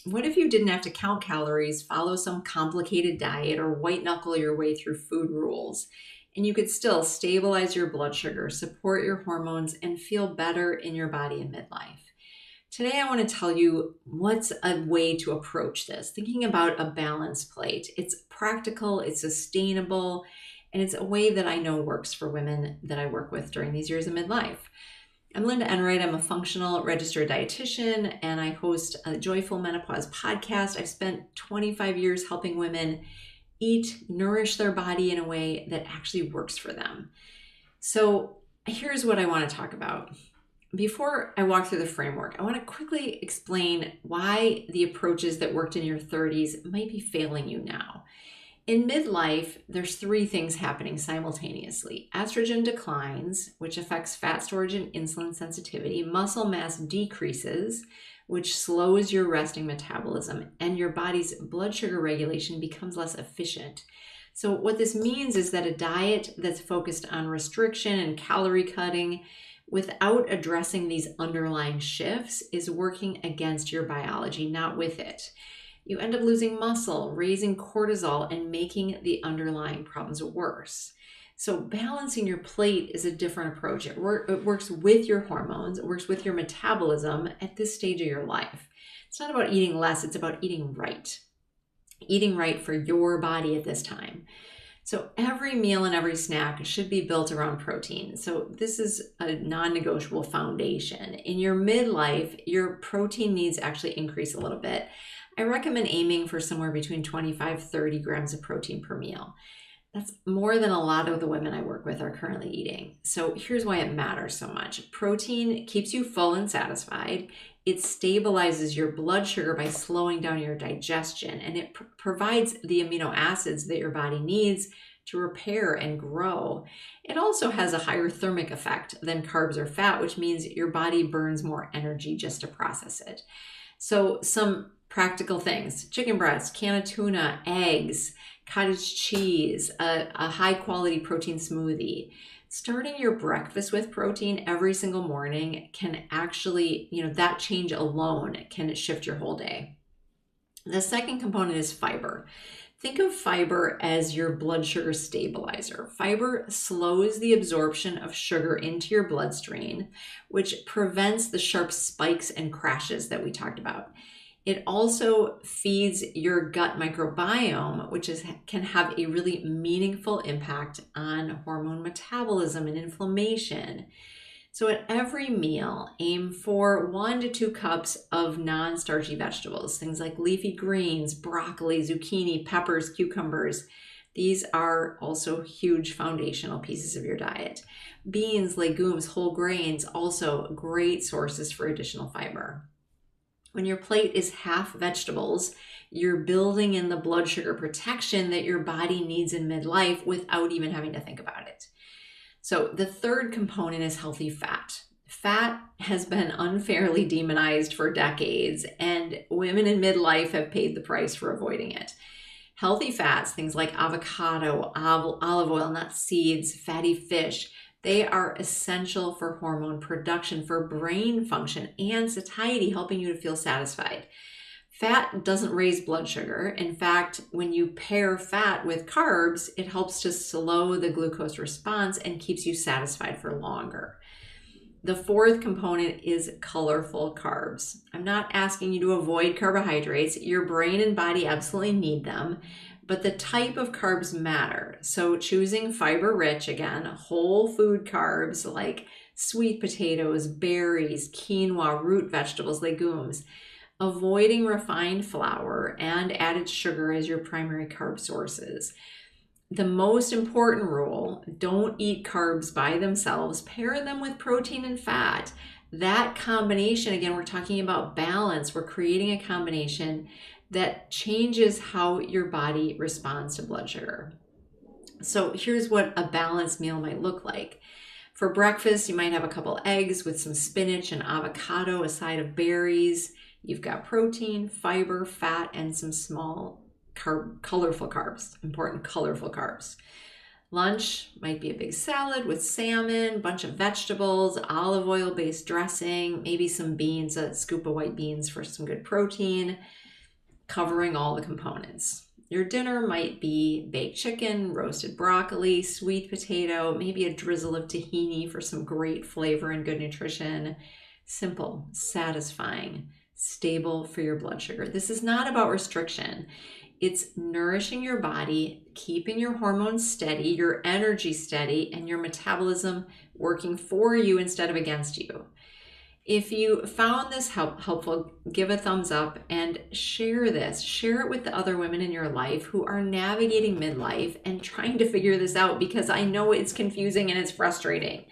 What if you didn't have to count calories, follow some complicated diet, or white knuckle your way through food rules? And you could still stabilize your blood sugar, support your hormones, and feel better in your body in midlife. Today, I want to tell you what's a way to approach this, thinking about a balanced plate. It's practical, it's sustainable, and it's a way that I know works for women that I work with during these years of midlife. I'm Linda Enright. I'm a functional registered dietitian and I host a Joyful Menopause podcast. I've spent 25 years helping women eat, nourish their body in a way that actually works for them. So here's what I want to talk about. Before I walk through the framework, I want to quickly explain why the approaches that worked in your 30s might be failing you now. In midlife, there's three things happening simultaneously. Estrogen declines, which affects fat storage and insulin sensitivity. Muscle mass decreases, which slows your resting metabolism, and your body's blood sugar regulation becomes less efficient. So what this means is that a diet that's focused on restriction and calorie cutting without addressing these underlying shifts is working against your biology, not with it. You end up losing muscle, raising cortisol, and making the underlying problems worse. So balancing your plate is a different approach. It works with your hormones, it works with your metabolism at this stage of your life. It's not about eating less, it's about eating right. Eating right for your body at this time. So every meal and every snack should be built around protein. So this is a non-negotiable foundation. In your midlife, your protein needs actually increase a little bit. I recommend aiming for somewhere between 25-30 grams of protein per meal. That's more than a lot of the women I work with are currently eating. So here's why it matters so much. Protein keeps you full and satisfied. It stabilizes your blood sugar by slowing down your digestion, and it provides the amino acids that your body needs to repair and grow. It also has a higher thermic effect than carbs or fat, which means your body burns more energy just to process it. So some practical things: chicken breast, can of tuna, eggs, cottage cheese, a high quality protein smoothie. Starting your breakfast with protein every single morning can actually, that change alone can shift your whole day. The second component is fiber. Think of fiber as your blood sugar stabilizer. Fiber slows the absorption of sugar into your bloodstream, which prevents the sharp spikes and crashes that we talked about. It also feeds your gut microbiome, which can have a really meaningful impact on hormone metabolism and inflammation. So at every meal, aim for 1 to 2 cups of non-starchy vegetables, things like leafy greens, broccoli, zucchini, peppers, cucumbers. These are also huge foundational pieces of your diet. Beans, legumes, whole grains, also great sources for additional fiber. When your plate is half vegetables, you're building in the blood sugar protection that your body needs in midlife without even having to think about it. So the third component is healthy fat. Fat has been unfairly demonized for decades, and women in midlife have paid the price for avoiding it. Healthy fats, things like avocado, olive oil, nuts, seeds, fatty fish, they are essential for hormone production, for brain function, and satiety, helping you to feel satisfied. Fat doesn't raise blood sugar. In fact, when you pair fat with carbs, it helps to slow the glucose response and keeps you satisfied for longer. The fourth component is colorful carbs. I'm not asking you to avoid carbohydrates. Your brain and body absolutely need them, but the type of carbs matter. So choosing fiber-rich, again, whole food carbs like sweet potatoes, berries, quinoa, root vegetables, legumes. Avoiding refined flour and added sugar as your primary carb sources. The most important rule: don't eat carbs by themselves. Pair them with protein and fat. That combination, again, we're talking about balance. We're creating a combination that changes how your body responds to blood sugar. So here's what a balanced meal might look like. For breakfast, you might have a couple eggs with some spinach and avocado, a side of berries. You've got protein, fiber, fat, and some small colorful carbs, important colorful carbs. Lunch might be a big salad with salmon, bunch of vegetables, olive oil-based dressing, maybe some beans, a scoop of white beans for some good protein. covering all the components. Your dinner might be baked chicken, roasted broccoli, sweet potato, maybe a drizzle of tahini for some great flavor and good nutrition. Simple, satisfying, stable for your blood sugar. This is not about restriction. It's nourishing your body, keeping your hormones steady, your energy steady, and your metabolism working for you instead of against you. If you found this helpful, give a thumbs up and share this. Share it with the other women in your life who are navigating midlife and trying to figure this out, because I know it's confusing and it's frustrating.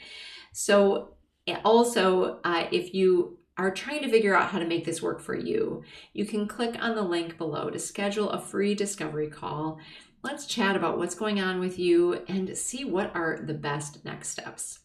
So also, if you are trying to figure out how to make this work for you, you can click on the link below to schedule a free discovery call. Let's chat about what's going on with you and see what are the best next steps.